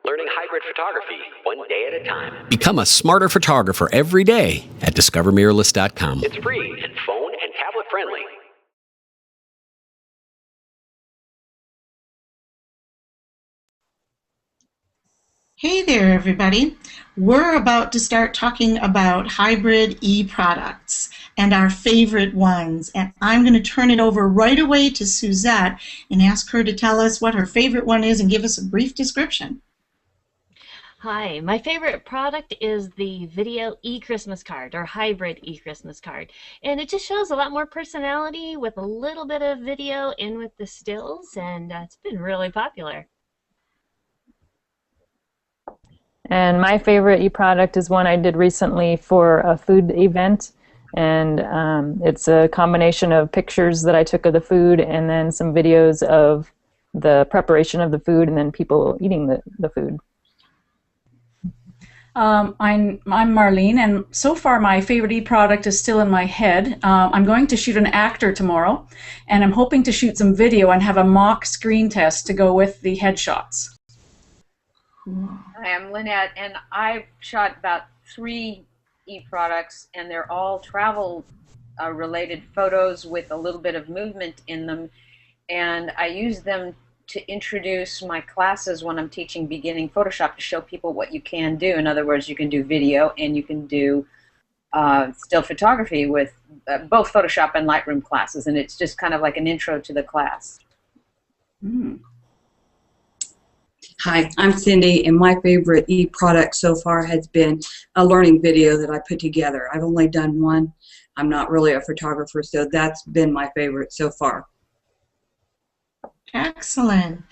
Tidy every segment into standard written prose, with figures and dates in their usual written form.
Learning hybrid photography, one day at a time. Become a smarter photographer every day at discovermirrlrless.com. It's free and phone and tablet friendly. Hey there, everybody. We're about to start talking about hybrid e-products and our favorite ones. And I'm going to turn it over right away to Suzette and ask her to tell us what her favorite one is and give us a brief description. Hi, my favorite product is the video e-Christmas card, or hybrid e-Christmas card. And it just shows a lot more personality with a little bit of video in with the stills, and it's been really popular. And my favorite e-product is one I did recently for a food event. And it's a combination of pictures that I took of the food and then some videos of the preparation of the food and then people eating the food. I'm Marlene, and so far my favorite e-product is still in my head. I'm going to shoot an actor tomorrow, and I'm hoping to shoot some video and have a mock screen test to go with the headshots. Hi, I'm Lynette, and I've shot about 3 e-products, and they're all travel-related photos with a little bit of movement in them, and I use them to introduce my classes when I'm teaching beginning Photoshop to show people what you can do. In other words, you can do video and you can do still photography with both Photoshop and Lightroom classes, and it's just kind of like an intro to the class. Mm. Hi, I'm Cindy, and my favorite e-product so far has been a learning video that I put together. I've only done one. I'm not really a photographer, so that's been my favorite so far. Excellent.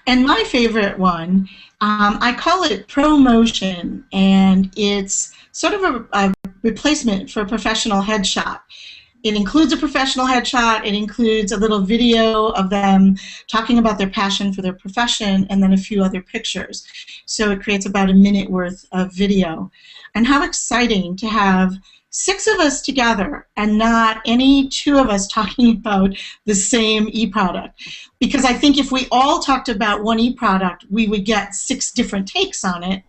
And my favorite one, I call it ProMotion, and it's sort of a replacement for a professional headshot. It includes a professional headshot, it includes a little video of them talking about their passion for their profession, and then a few other pictures. So it creates about a minute worth of video. And how exciting to have 6 of us together and not any 2 of us talking about the same e-product. Because I think if we all talked about one e-product, we would get 6 different takes on it.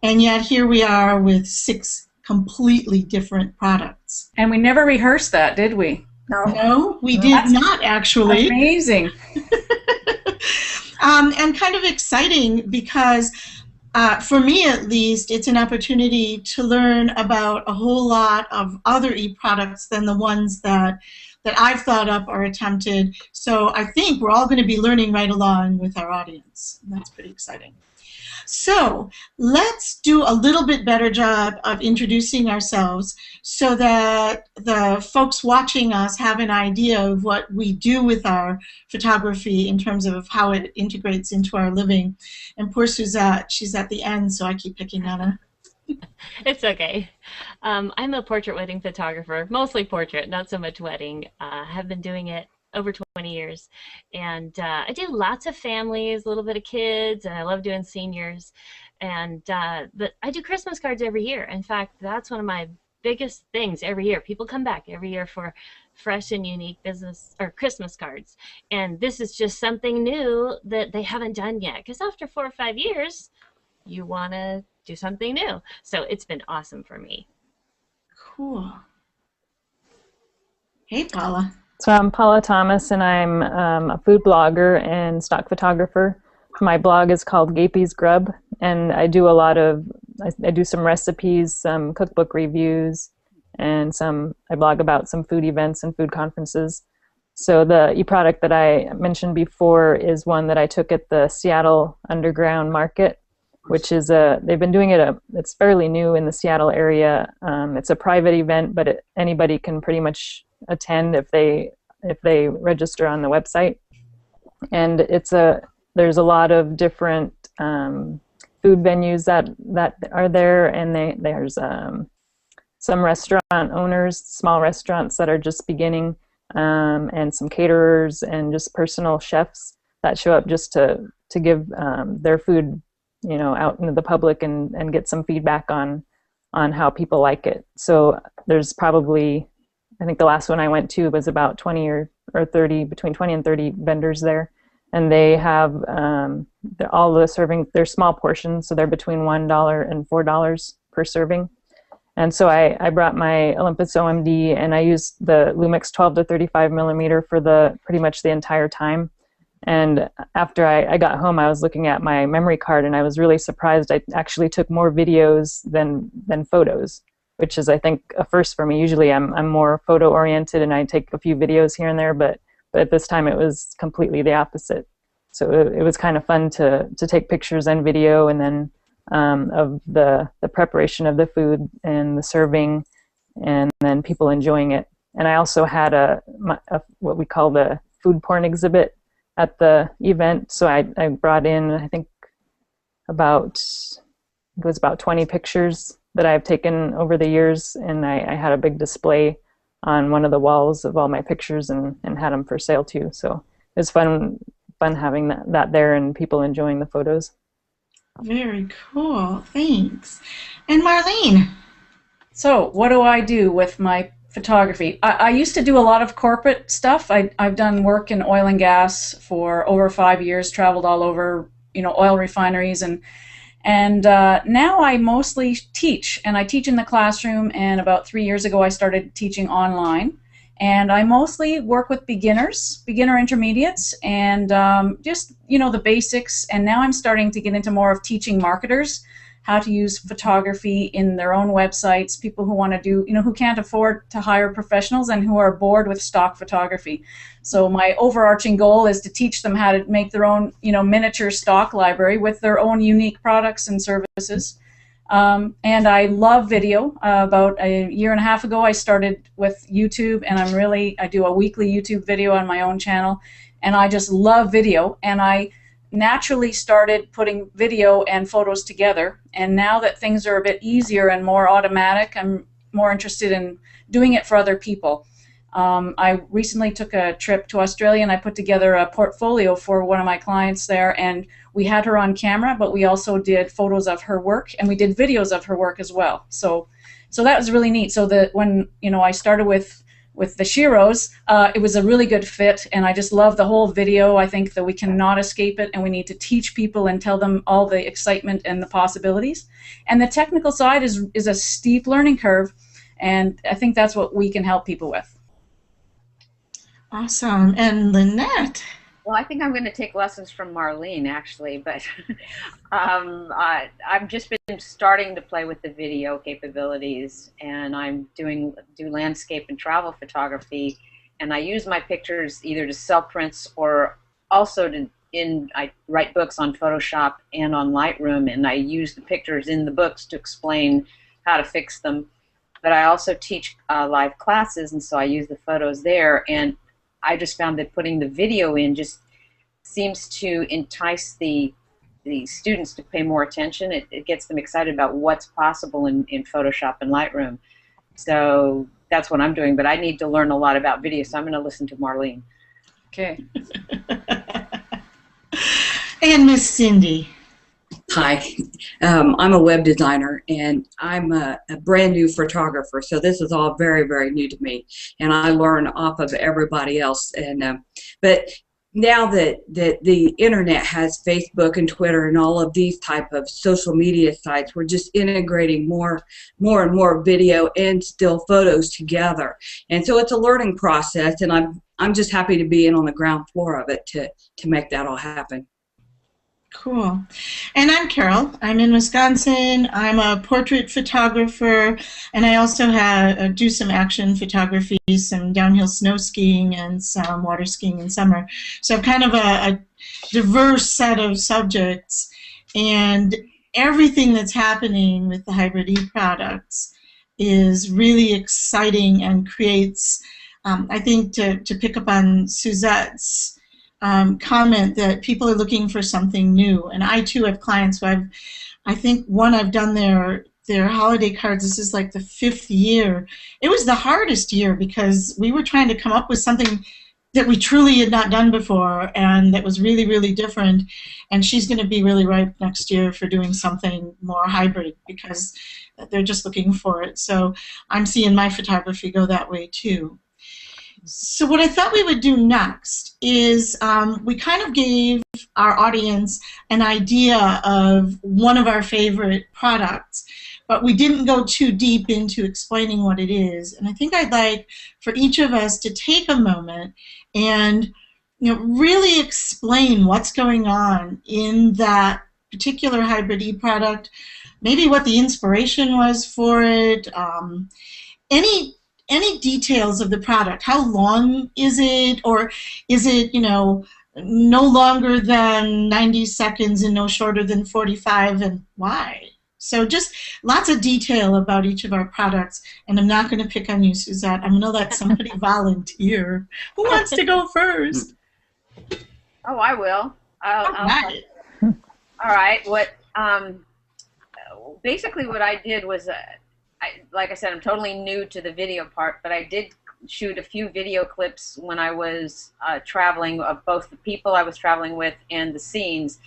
And yet here we are with 6 completely different products. And we never rehearsed that, did we? No, we did not actually. Amazing. And kind of exciting because for me, at least, it's an opportunity to learn about a whole lot of other e-products than the ones that I've thought up or attempted. So I think we're all going to be learning right along with our audience. That's pretty exciting. So let's do a little bit better job of introducing ourselves so that the folks watching us have an idea of what we do with our photography in terms of how it integrates into our living. And poor Suzette, she's at the end, so I keep picking on her. It's okay. I'm a portrait wedding photographer, mostly portrait, not so much wedding. I have been doing it over 20 years, and I do lots of families, a little bit of kids, and I love doing seniors. And but I do Christmas cards every year. In fact, that's one of my biggest things every year. People come back every year for fresh and unique business or Christmas cards, and this is just something new that they haven't done yet, because after 4 or 5 years you want to do something new. So it's been awesome for me. Cool. Hey, Paula. So I'm Paula Thomas, and I'm a food blogger and stock photographer. My blog is called Gapey's Grub, and I do I do some recipes, some cookbook reviews, and I blog about some food events and food conferences. So the e-product that I mentioned before is one that I took at the Seattle Underground Market, which is they've been doing it, it's fairly new in the Seattle area. It's a private event, but anybody can pretty much attend if they register on the website. And there's a lot of different food venues that are there, and there's some restaurant owners, small restaurants that are just beginning, and some caterers and just personal chefs that show up just to give their food, out into the public and get some feedback on how people like it. So there's probably, I think the last one I went to was about 20 or 30, between 20 and 30 vendors there. and they have all the serving. They're small portions, so they're between $1 and $4 per serving. And so I brought my Olympus OMD, and I used the Lumix 12 to 35 millimeter for pretty much the entire time. And after I got home, I was looking at my memory card, and I was really surprised. I actually took more videos than photos, which is, I think, a first for me. Usually I'm more photo oriented, and I take a few videos here and there, but at this time it was completely the opposite. So it was kind of fun to take pictures and video, and then of the preparation of the food and the serving, and then people enjoying it. And I also had a what we call the food porn exhibit at the event. So I brought in, I think, about 20 pictures that I've taken over the years, and I had a big display on one of the walls of all my pictures, and had them for sale too. So it was fun having that there and people enjoying the photos. Very cool, thanks. And Marlene? So what do I do with my photography? I used to do a lot of corporate stuff. I've done work in oil and gas for over 5 years, traveled all over, oil refineries, and now I mostly teach, and I teach in the classroom, and about 3 years ago I started teaching online. And I mostly work with beginner intermediates, and just, the basics. And now I'm starting to get into more of teaching marketers how to use photography in their own websites, people who want to do, who can't afford to hire professionals and who are bored with stock photography. So my overarching goal is to teach them how to make their own, miniature stock library with their own unique products and services. And I love video. About a year and a half ago, I started with YouTube, and I do a weekly YouTube video on my own channel, and I just love video, and I naturally started putting video and photos together. And now that things are a bit easier and more automatic, I'm more interested in doing it for other people. I recently took a trip to Australia, and I put together a portfolio for one of my clients there, and we had her on camera, but we also did photos of her work, and we did videos of her work as well. So that was really neat. So that when I started with the Sheroes, it was a really good fit, and I just love the whole video. I think that we cannot escape it, and we need to teach people and tell them all the excitement and the possibilities. And the technical side is a steep learning curve, and I think that's what we can help people with. Awesome. And Lynette? Well, I think I'm going to take lessons from Marlene, actually, but I've just been starting to play with the video capabilities, and I'm do landscape and travel photography, and I use my pictures either to sell prints or also I write books on Photoshop and on Lightroom, and I use the pictures in the books to explain how to fix them. But I also teach live classes, and so I use the photos there, and I just found that putting the video in just seems to entice the students to pay more attention. It gets them excited about what's possible in Photoshop and Lightroom. So that's what I'm doing, but I need to learn a lot about video, so I'm going to listen to Marlene. Okay. And Miss Cindy? Hi, I'm a web designer, and I'm a brand new photographer, so this is all very, very new to me, and I learn off of everybody else. And but now that the internet has Facebook and Twitter and all of these type of social media sites, we're just integrating more and more video and still photos together, and so it's a learning process, and I'm just happy to be in on the ground floor of it to make that all happen. Cool. And I'm Carol. I'm in Wisconsin. I'm a portrait photographer, and I also do some action photography, some downhill snow skiing and some water skiing in summer. So kind of a diverse set of subjects, and everything that's happening with the hybrid eProducts is really exciting and creates, I think, to pick up on Suzette's comment that people are looking for something new. And I too have clients who I think I've done their holiday cards. This is like the 5th year. It was the hardest year because we were trying to come up with something that we truly had not done before and that was really, really different. And she's going to be really ripe next year for doing something more hybrid because they're just looking for it. So I'm seeing my photography go that way too. So what I thought we would do next is we kind of gave our audience an idea of one of our favorite products, but we didn't go too deep into explaining what it is. And I think I'd like for each of us to take a moment and really explain what's going on in that particular hybrid e-product, maybe what the inspiration was for it, any details of the product. How long is it, or is it, no longer than 90 seconds and no shorter than 45, and why? So just lots of detail about each of our products, and I'm not going to pick on you, Suzette. I'm going to let somebody volunteer. Who wants to go first? Oh, I will. All right. Basically what I did was, like I said, I'm totally new to the video part, but I did shoot a few video clips when I was traveling, of both the people I was traveling with and the scenes.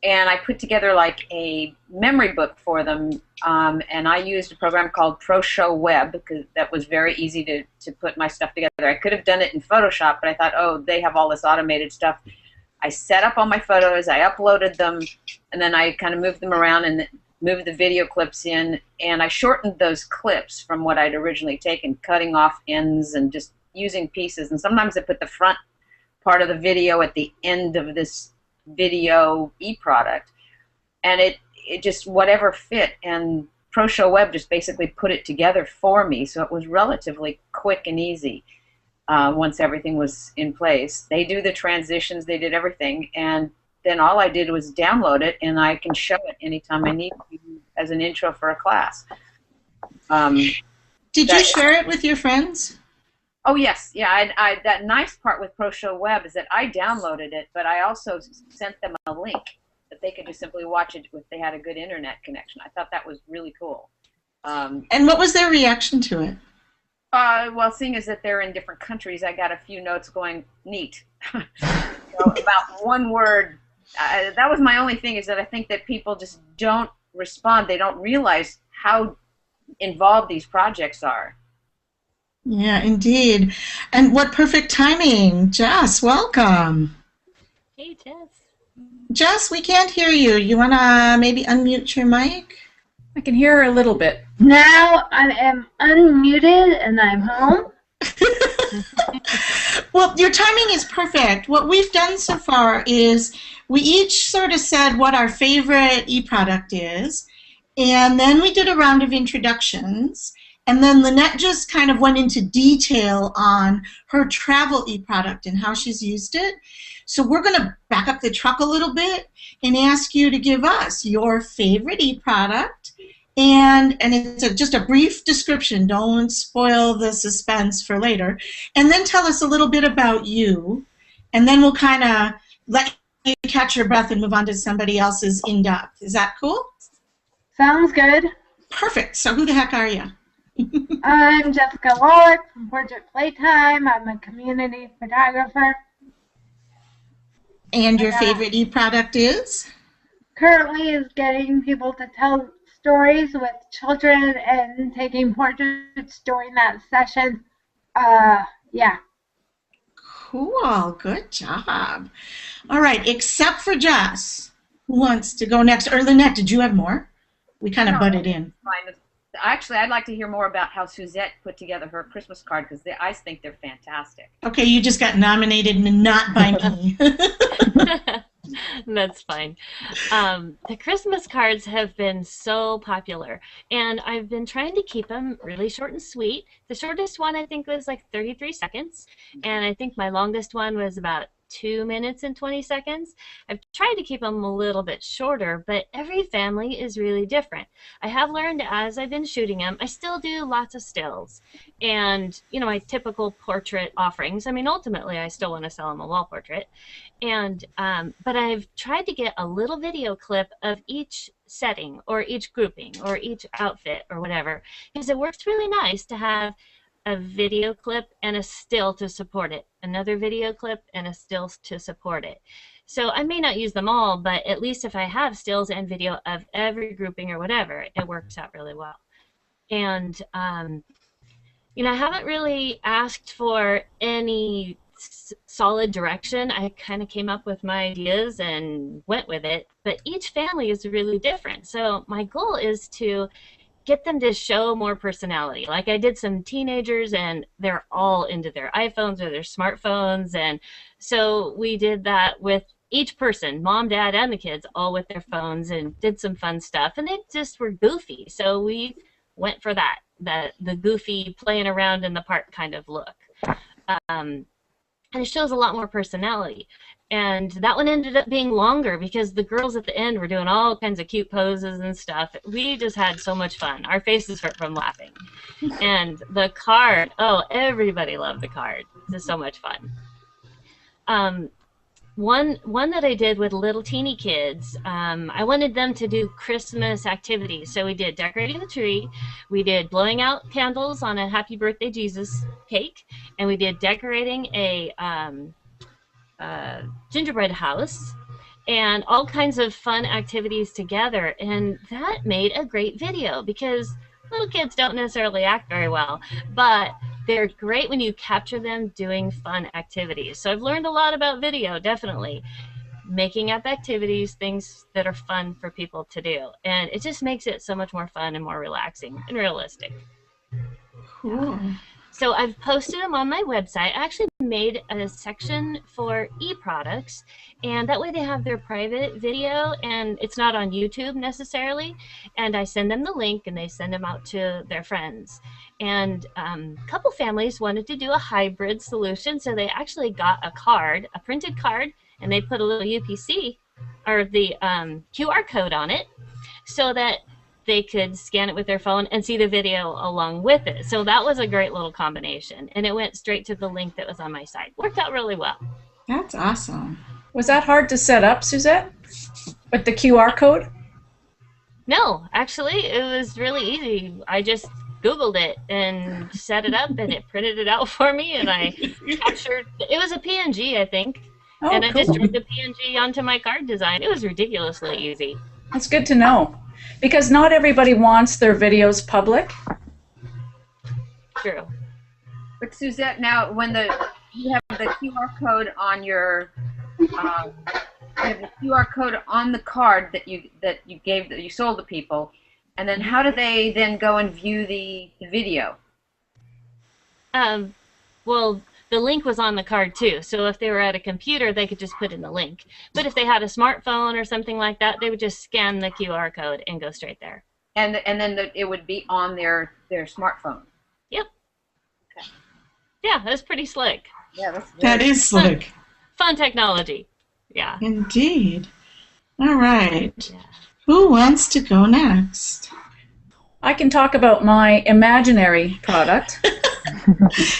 And I put together like a memory book for them, and I used a program called ProShow because that was very easy to put my stuff together. I could have done it in Photoshop, but I thought, oh, they have all this automated stuff. I set up all my photos, I uploaded them, and then I kind of moved them around and moved the video clips in, and I shortened those clips from what I'd originally taken, cutting off ends and just using pieces. And sometimes I put the front part of the video at the end of this video e-product, and it just whatever fit, and ProShow Web just basically put it together for me, so it was relatively quick and easy once everything was in place. They do the transitions, they did everything, and then all I did was download it, and I can show it anytime I need to as an intro for a class. Did you share it with your friends? Oh, yes. Yeah, that nice part with ProShow Web is that I downloaded it, but I also sent them a link that they could just simply watch it if they had a good internet connection. I thought that was really cool. And what was their reaction to it? Well, seeing as that they're in different countries, I got a few notes going, neat. About one word. That was my only thing, is that I think that people just don't respond. They don't realize how involved these projects are. Yeah, indeed. And what perfect timing. Jess, welcome. Hey, Jess. Jess, we can't hear you. You want to maybe unmute your mic? I can hear her a little bit. Now I am unmuted and I'm home. Well, your timing is perfect. What we've done so far is we each sort of said what our favorite e-product is, and then we did a round of introductions, and then Lynette just kind of went into detail on her travel e-product and how she's used it. So we're going to back up the truck a little bit and ask you to give us your favorite e-product, and it's just a brief description. Don't spoil the suspense for later. And then tell us a little bit about you, and then we'll kind of let you catch your breath and move on to somebody else's in-depth. Is that cool? Sounds good. Perfect. So who the heck are you? I'm Jessica Wallach from Portrait Playtime. I'm a community photographer. And your favorite e-product is? Currently is getting people to tell stories with children and taking portraits during that session. Yeah. Cool. Good job. All right. Except for Jess, who wants to go next? Or Lynette, did you have more? We kind of butted in. Fine. Actually, I'd like to hear more about how Suzette put together her Christmas card, because I think they're fantastic. Okay, you just got nominated and not by me. That's fine. The Christmas cards have been so popular, and I've been trying to keep them really short and sweet. The shortest one I think was like 33 seconds, and I think my longest one was about 2 minutes and 20 seconds. I've tried to keep them a little bit shorter, but every family is really different. I have learned as I've been shooting them, I still do lots of stills and, my typical portrait offerings. I mean, ultimately, I still want to sell them a wall portrait. And, but I've tried to get a little video clip of each setting or each grouping or each outfit or whatever, because it works really nice to have a video clip and a still to support it, another video clip and a still to support it. So I may not use them all, but at least if I have stills and video of every grouping or whatever, it works out really well. And I haven't really asked for any solid direction. I kind of came up with my ideas and went with it, but each family is really different. So my goal is to get them to show more personality. Like I did some teenagers and they're all into their iPhones or their smartphones. And so we did that with each person, mom, dad, and the kids, all with their phones and did some fun stuff. And they just were goofy. So we went for that, the goofy playing around in the park kind of look. And it shows a lot more personality. And that one ended up being longer because the girls at the end were doing all kinds of cute poses and stuff. We just had so much fun. Our faces hurt from laughing. And the card, oh, everybody loved the card. This is so much fun. One that I did with little teeny kids, I wanted them to do Christmas activities. So we did decorating the tree, we did blowing out candles on a Happy Birthday Jesus cake, and we did decorating a gingerbread house, and all kinds of fun activities together. And that made a great video because little kids don't necessarily act very well, but they're great when you capture them doing fun activities. So I've learned a lot about video, definitely. Making up activities, things that are fun for people to do. And it just makes it so much more fun and more relaxing and realistic. Cool. So I've posted them on my website. I actually made a section for eProducts, and that way they have their private video, and it's not on YouTube necessarily. And I send them the link, and they send them out to their friends. And a couple families wanted to do a hybrid solution, so they actually got a card, a printed card, and they put a little UPC, or the QR code on it, so that they could scan it with their phone and see the video along with it. So that was a great little combination. And it went straight to the link that was on my site. Worked out really well. That's awesome. Was that hard to set up, Suzette, with the QR code? No, actually, it was really easy. I just Googled it and set it up, and it printed it out for me, and I captured, it was a PNG, I think. Oh, and I cool. just drew the PNG onto my card design. It was ridiculously easy. That's good to know. Because not everybody wants their videos public. True. But Suzette, now when you have the QR code on your you have the QR code on the card that you sold to people, and then how do they then go and view the video? Well, the link was on the card too, so if they were at a computer, they could just put in the link. But if they had a smartphone or something like that, they would just scan the QR code and go straight there. And then it would be on their smartphone. Yep. Okay. Yeah, that's pretty slick. Yeah, that is slick. Fun technology. Yeah. Indeed. All right. Yeah. Who wants to go next? I can talk about my imaginary product.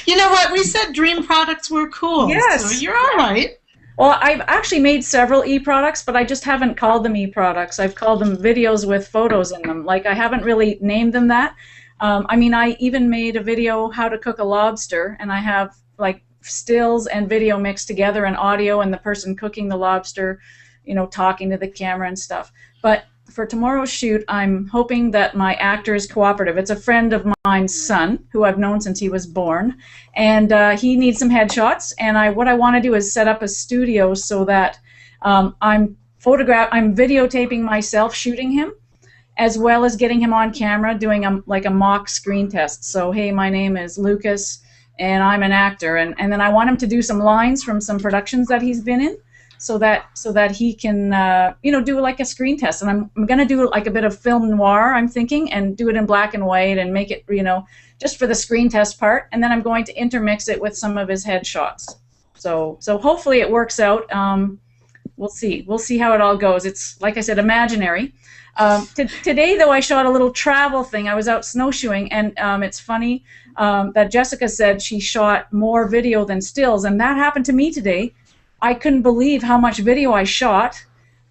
You know what? We said dream products were cool. Yes. So you're all right. Well, I've actually made several e-products, but I just haven't called them e-products. I've called them videos with photos in them. Like, I haven't really named them that. I mean, I even made a video how to cook a lobster, and I have, like, stills and video mixed together and audio and the person cooking the lobster, you know, talking to the camera and stuff. But for tomorrow's shoot, I'm hoping that my actor is cooperative. It's a friend of mine's son, who I've known since he was born, and he needs some headshots. And what I want to do is set up a studio so that I'm videotaping myself shooting him, as well as getting him on camera doing like a mock screen test. So, hey, my name is Lucas, and I'm an actor, and then I want him to do some lines from some productions that he's been in. So that he can, you know, do like a screen test. And I'm going to do like a bit of film noir, I'm thinking, and do it in black and white and make it, you know, just for the screen test part. And then I'm going to intermix it with some of his headshots. So hopefully it works out. We'll see. We'll see how it all goes. It's, like I said, imaginary. Today, though, I shot a little travel thing. I was out snowshoeing, and it's funny that Jessica said she shot more video than stills, and that happened to me today. I couldn't believe how much video I shot,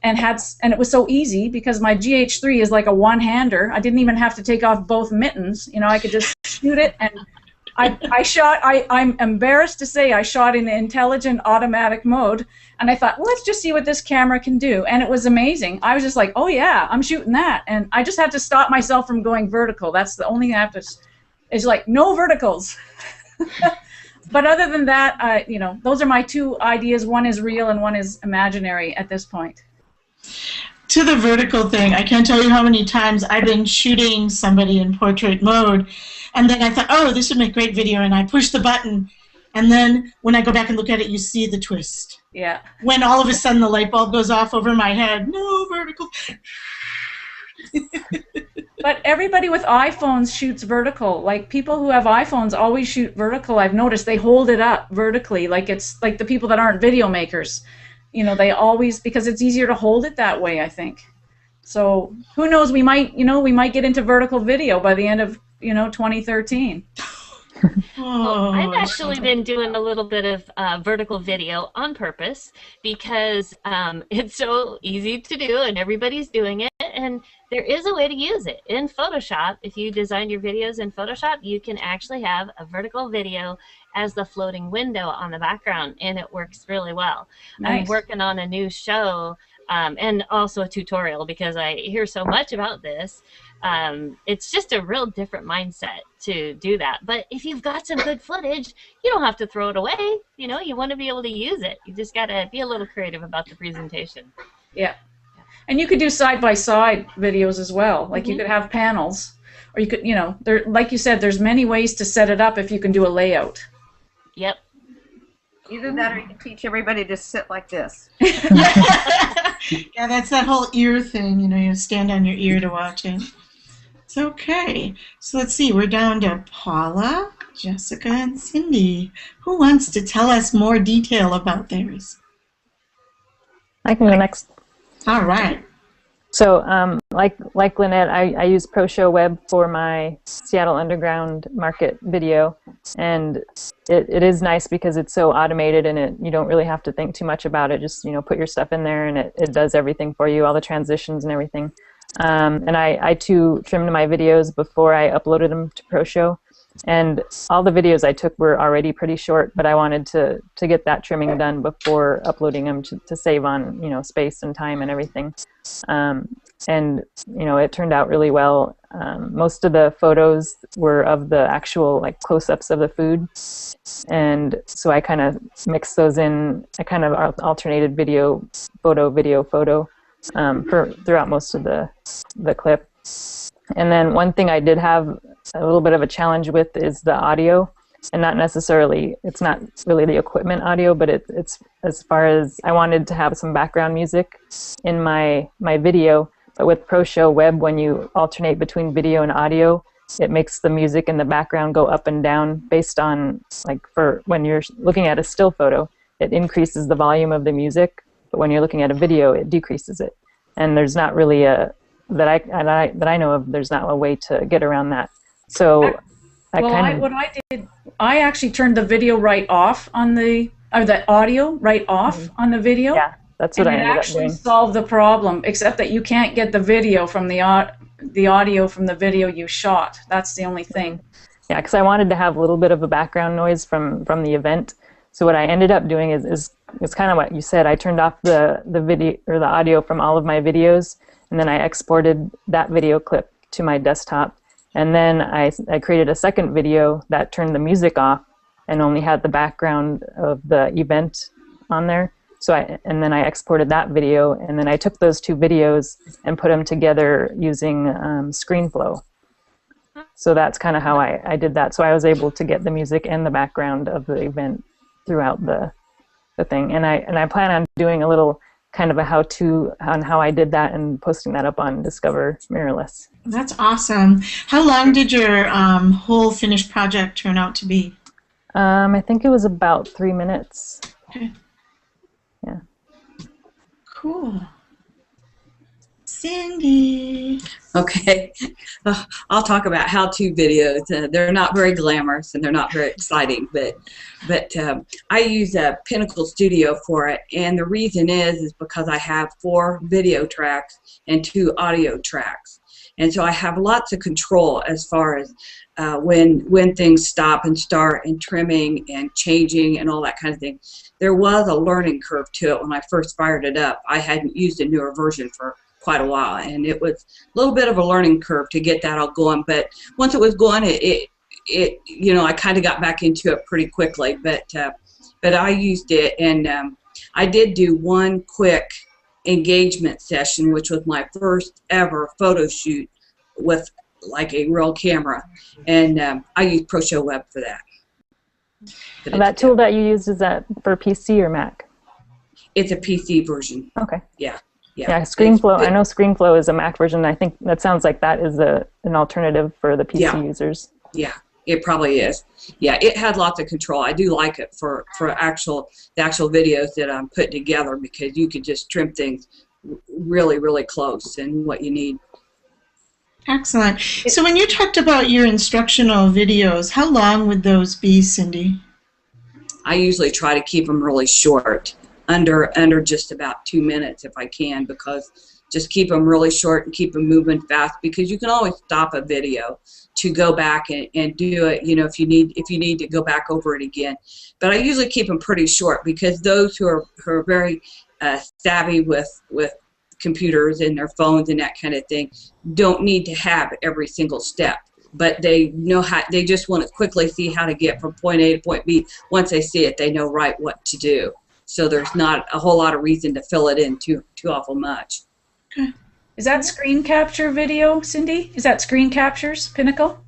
and it was so easy because my GH3 is like a one-hander. I didn't even have to take off both mittens. You know, I could just shoot it, and I'm embarrassed to say I shot in the intelligent automatic mode, and I thought, well, let's just see what this camera can do, and it was amazing. I was just like, oh yeah, I'm shooting that, and I just had to stop myself from going vertical. That's the only thing I have to. is like no verticals. But other than that, you know, those are my two ideas. One is real and one is imaginary at this point. To the vertical thing, I can't tell you how many times I've been shooting somebody in portrait mode, and then I thought, oh, this would make great video, and I push the button, and then when I go back and look at it, you see the twist. Yeah. When all of a sudden the light bulb goes off over my head, no vertical. But everybody with iPhones shoots vertical. Like people who have iPhones always shoot vertical. I've noticed they hold it up vertically, like it's like the people that aren't video makers. You know, they always, because it's easier to hold it that way, I think. So who knows, we might, you know, we might get into vertical video by the end of, you know, 2013. Well, I've actually been doing a little bit of vertical video on purpose because it's so easy to do and everybody's doing it, and there is a way to use it. In Photoshop, if you design your videos in Photoshop, you can actually have a vertical video as the floating window on the background, and it works really well. Nice. I'm working on a new show and also a tutorial because I hear so much about this. It's just a real different mindset to do that. But if you've got some good footage, you don't have to throw it away. You know, you want to be able to use it. You just got to be a little creative about the presentation. Yeah. And you could do side-by-side videos as well. Like you could have panels, or you could, you know, there, like you said, there's many ways to set it up if you can do a layout. Yep. Either that or you can teach everybody to sit like this. Yeah, that's that whole ear thing, you know, you stand on your ear to watch it. It's okay. So let's see, we're down to Paula, Jessica, and Cindy. Who wants to tell us more detail about theirs? I can go next. All right. So, like Lynette, I use ProShow Web for my Seattle Underground Market video, and it is nice because it's so automated and you don't really have to think too much about it. Just, you know, put your stuff in there and it does everything for you, all the transitions and everything. And I too trimmed my videos before I uploaded them to ProShow, and all the videos I took were already pretty short, but I wanted to get that trimming done before uploading them to save on, you know, space and time and everything. And you know, it turned out really well. Most of the photos were of the actual like close-ups of the food, and so I kind of mixed those in. I kind of alternated video, photo throughout most of the clip. And then one thing I did have a little bit of a challenge with is the audio, and not necessarily, it's not really the equipment audio, but it's as far as I wanted to have some background music in my video. But with ProShow Web, when you alternate between video and audio, it makes the music in the background go up and down based on, like, for when you're looking at a still photo, it increases the volume of the music, but when you're looking at a video, it decreases it. And there's not really that I know of, there's not a way to get around that. So I actually turned the video right off on the audio right off on the video. Yeah, that's what I ended up doing. It actually solved the problem, except that you can't get the video from the audio from the video you shot. That's the only thing. Yeah, because I wanted to have a little bit of a background noise from the event. So what I ended up doing is kind of what you said. I turned off the video or the audio from all of my videos, and then I exported that video clip to my desktop. And then I created a second video that turned the music off and only had the background of the event on there. And then I exported that video, and then I took those two videos and put them together using ScreenFlow. So that's kind of how I did that. So I was able to get the music and the background of the event throughout the thing. And I plan on doing a little kind of a how-to on how I did that and posting that up on Discover Mirrlrless. That's awesome. How long did your whole finished project turn out to be? I think it was about 3 minutes. Okay. Yeah. Cool. Cindy. Okay, I'll talk about how-to videos. They're not very glamorous and they're not very exciting, but I use Pinnacle Studio for it, and the reason is because I have 4 video tracks and 2 audio tracks, and so I have lots of control as far as when things stop and start and trimming and changing and all that kind of thing. There was a learning curve to it when I first fired it up. I hadn't used a newer version for quite a while, and it was a little bit of a learning curve to get that all going, but once it was going, I kind of got back into it pretty quickly, but I used it, and I did do one quick engagement session, which was my first ever photo shoot with like a real camera, and I used ProShow Web for that. And that tool that you used, is that for PC or Mac? It's a PC version. Okay. Yeah. Yeah, ScreenFlow. I know ScreenFlow is a Mac version. I think that sounds like that is an alternative for the PC users. Yeah, it probably is. Yeah, it had lots of control. I do like it for the actual videos that I'm putting together, because you could just trim things really, really close and what you need. Excellent. So when you talked about your instructional videos, how long would those be, Cindy? I usually try to keep them really short, under just about 2 minutes if I can, because just keep them really short and keep them moving fast, because you can always stop a video to go back and do it, if you need to go back over it again. But I usually keep them pretty short, because those who are very savvy with computers and their phones and that kind of thing don't need to have every single step, but they know how. They just want to quickly see how to get from point A to point B. Once they see it, they know right what to do. So there's not a whole lot of reason to fill it in too awful much. Okay. Is that screen capture video, Cindy? Is that screen captures, Pinnacle?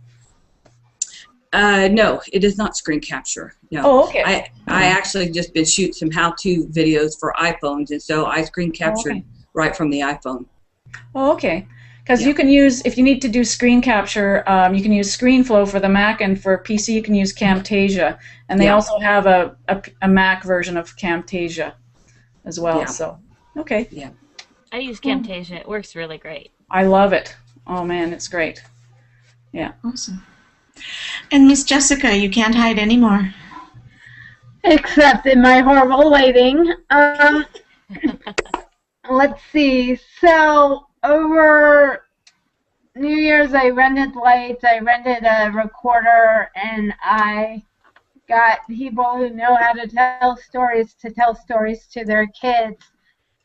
No, it is not screen capture. No. Oh, okay. I actually just been shooting some how-to videos for iPhones, and so I screen captured right from the iPhone. Oh, okay. Because you can use, if you need to do screen capture, you can use ScreenFlow for the Mac, and for PC you can use Camtasia. And they also have a Mac version of Camtasia as well. Yeah. So, okay. Yeah. I use Camtasia. It works really great. I love it. Oh, man, it's great. Yeah. Awesome. And Miss Jessica, you can't hide anymore. Except in my horrible lighting. Let's see. So over New Year's, I rented lights, I rented a recorder, and I got people who know how to tell stories to their kids.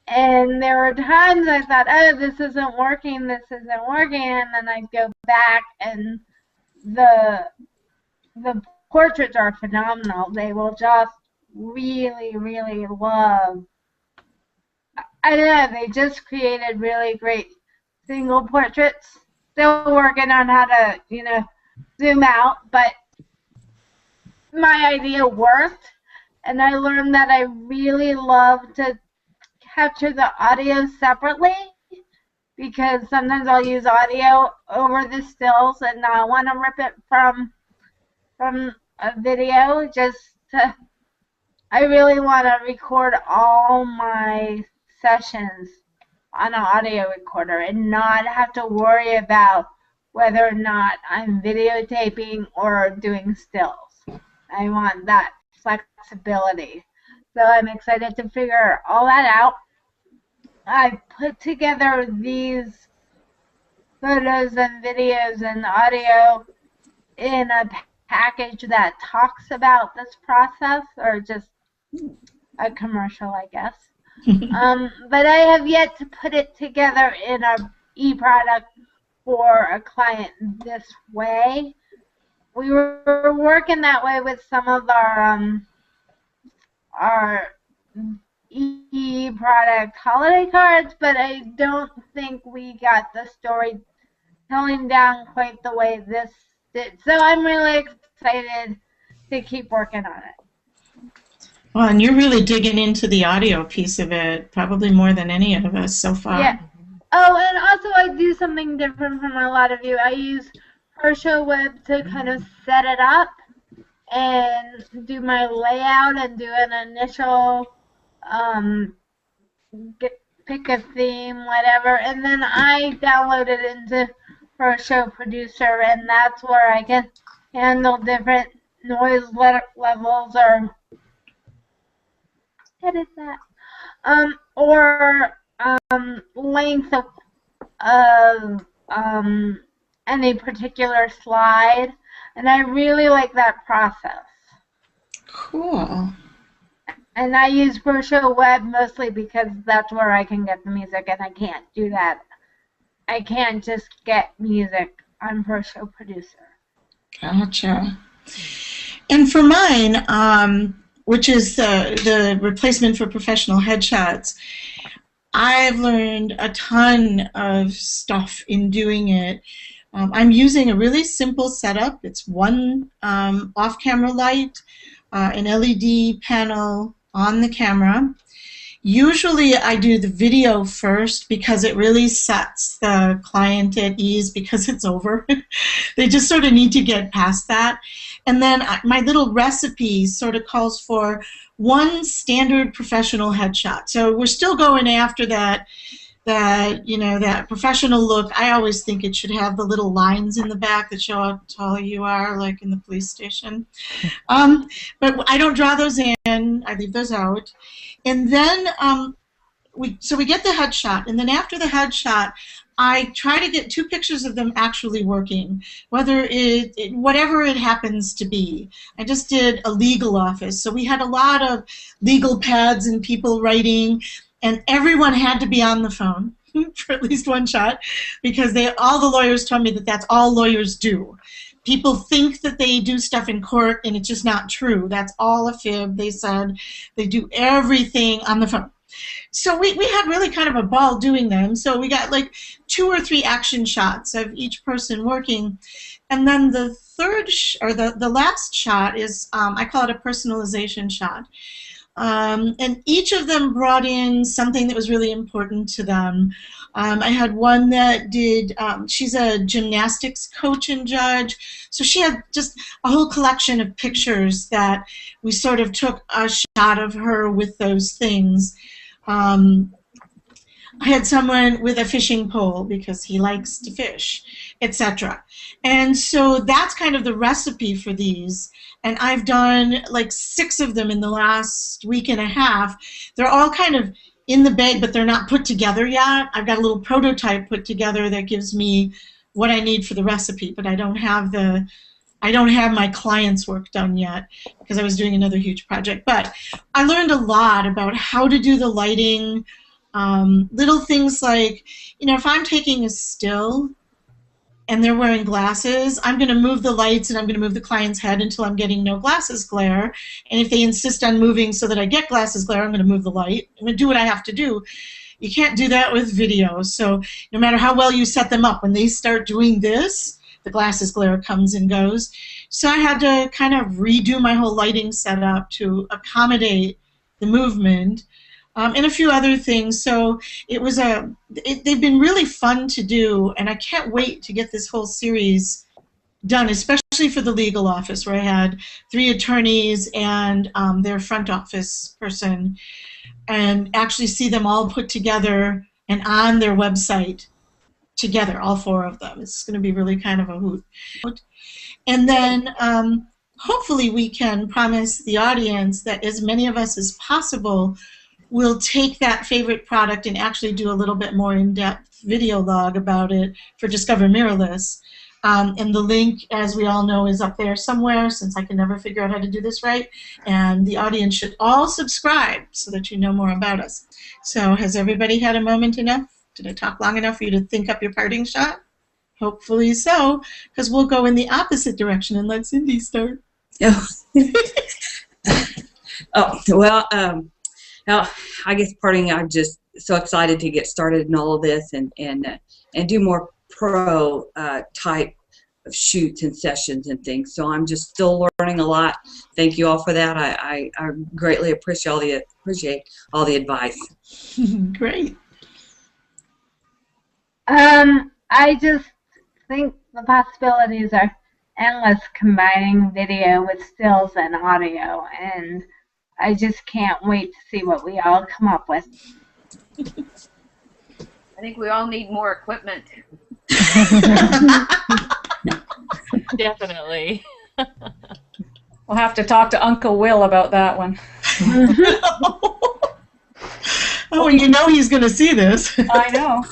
And there were times I thought, oh, this isn't working, and then I'd go back, and the portraits are phenomenal. They will just really, really love. I don't know, they just created really great single portraits. Still working on how to, zoom out, but my idea worked, and I learned that I really love to capture the audio separately, because sometimes I'll use audio over the stills and not want to rip it from a video. I really want to record all my sessions on an audio recorder and not have to worry about whether or not I'm videotaping or doing stills. I want that flexibility. So I'm excited to figure all that out. I put together these photos and videos and audio in a package that talks about this process, or just a commercial, I guess. But I have yet to put it together in a eProduct for a client this way. We were working that way with some of our eProduct holiday cards, but I don't think we got the storytelling down quite the way this did. So I'm really excited to keep working on it. Well, and you're really digging into the audio piece of it, probably more than any of us so far. Yeah. Oh, and also I do something different from a lot of you. I use ProShow Web to kind of set it up and do my layout and do an initial pick a theme, whatever, and then I download it into ProShow Producer, and that's where I can handle different noise levels or edit that, or length of any particular slide, and I really like that process. Cool. And I use ProShow Web mostly because that's where I can get the music, and I can't do that. I can't just get music on ProShow Producer. Gotcha. And for mine, which is the replacement for professional headshots, I've learned a ton of stuff in doing it. I'm using a really simple setup. It's one off-camera light, an LED panel on the camera. Usually I do the video first because it really sets the client at ease because it's over. They just sort of need to get past that. And then my little recipe sort of calls for one standard professional headshot. So we're still going after that professional look. I always think it should have the little lines in the back that show how tall you are, like in the police station. But I don't draw those in. I leave those out. And then we get the headshot, and then after the headshot, I try to get 2 pictures of them actually working, whatever it happens to be. I just did a legal office, so we had a lot of legal pads and people writing, and everyone had to be on the phone for at least one shot, because all the lawyers told me that that's all lawyers do. People think that they do stuff in court, and it's just not true. That's all a fib. They said they do everything on the phone. So we had really kind of a ball doing them. So we got like 2 or 3 action shots of each person working. And then the third, the last shot is, I call it a personalization shot. And each of them brought in something that was really important to them. I had one that did, she's a gymnastics coach and judge, so she had just a whole collection of pictures that we sort of took a shot of her with those things. I had someone with a fishing pole because he likes to fish, etc. And so that's kind of the recipe for these. And I've done like 6 of them in the last week and a half. They're all kind of in the bag, but they're not put together yet. I've got a little prototype put together that gives me what I need for the recipe, but I don't have my client's work done yet because I was doing another huge project. But I learned a lot about how to do the lighting, little things like, if I'm taking a still and they're wearing glasses, I'm going to move the lights and I'm going to move the client's head until I'm getting no glasses glare. And if they insist on moving so that I get glasses glare, I'm going to move the light. I'm going to do what I have to do. You can't do that with video. So no matter how well you set them up, when they start doing this, the glasses glare comes and goes. So I had to kind of redo my whole lighting setup to accommodate the movement. And a few other things. So it was they've been really fun to do, and I can't wait to get this whole series done, especially for the legal office, where I had 3 attorneys and their front office person, and actually see them all put together and on their website together, all 4 of them. It's going to be really kind of a hoot. And then hopefully we can promise the audience that as many of us as possible we'll take that favorite product and actually do a little bit more in-depth video log about it for Discover Mirrorless. And the link, as we all know, is up there somewhere, since I can never figure out how to do this right. And the audience should all subscribe so that you know more about us. So has everybody had a moment enough? Did I talk long enough for you to think up your parting shot? Hopefully so, because we'll go in the opposite direction and let Cindy start. Now, I guess parting, I'm just so excited to get started in all of this and do more pro type of shoots and sessions and things. So I'm just still learning a lot. Thank you all for that. I greatly appreciate all the advice. Great. I just think the possibilities are endless combining video with stills and audio, and I just can't wait to see what we all come up with. I think we all need more equipment. Definitely. We'll have to talk to Uncle Will about that one. Oh, and you know he's going to see this. I know.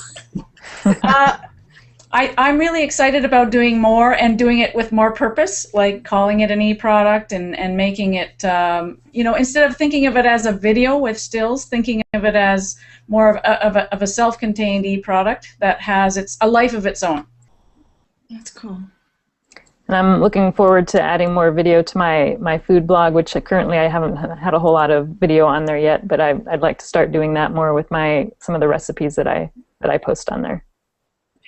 I'm really excited about doing more and doing it with more purpose, like calling it an e-product and making it, instead of thinking of it as a video with stills, thinking of it as more of a self-contained e-product that has a life of its own. That's cool. And I'm looking forward to adding more video to my food blog, which currently I haven't had a whole lot of video on there yet, but I'd like to start doing that more with some of the recipes that I post on there.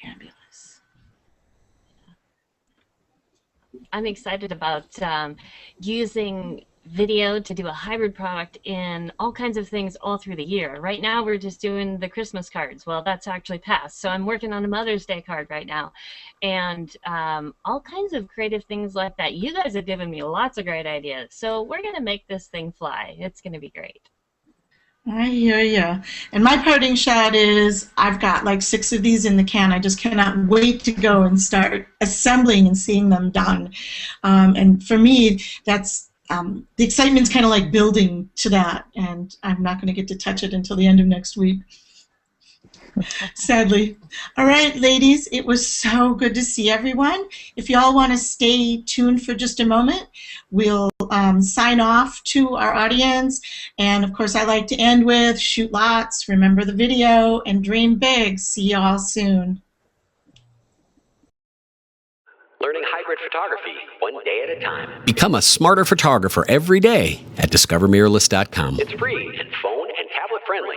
Fabulous. I'm excited about using video to do a hybrid product in all kinds of things all through the year. Right now we're just doing the Christmas cards. Well, that's actually passed. So I'm working on a Mother's Day card right now. And all kinds of creative things like that. You guys have given me lots of great ideas. So we're going to make this thing fly. It's going to be great. I hear you. And my parting shot is I've got like 6 of these in the can. I just cannot wait to go and start assembling and seeing them done. And for me, that's the excitement's kind of like building to that, and I'm not going to get to touch it until the end of next week, sadly. All right, ladies, it was so good to see everyone. If you all want to stay tuned for just a moment, we'll sign off to our audience. And, of course, I like to end with shoot lots, remember the video, and dream big. See you all soon. Learning hybrid photography, one day at a time. Become a smarter photographer every day at discovermirrlrless.com. It's free and phone and tablet friendly.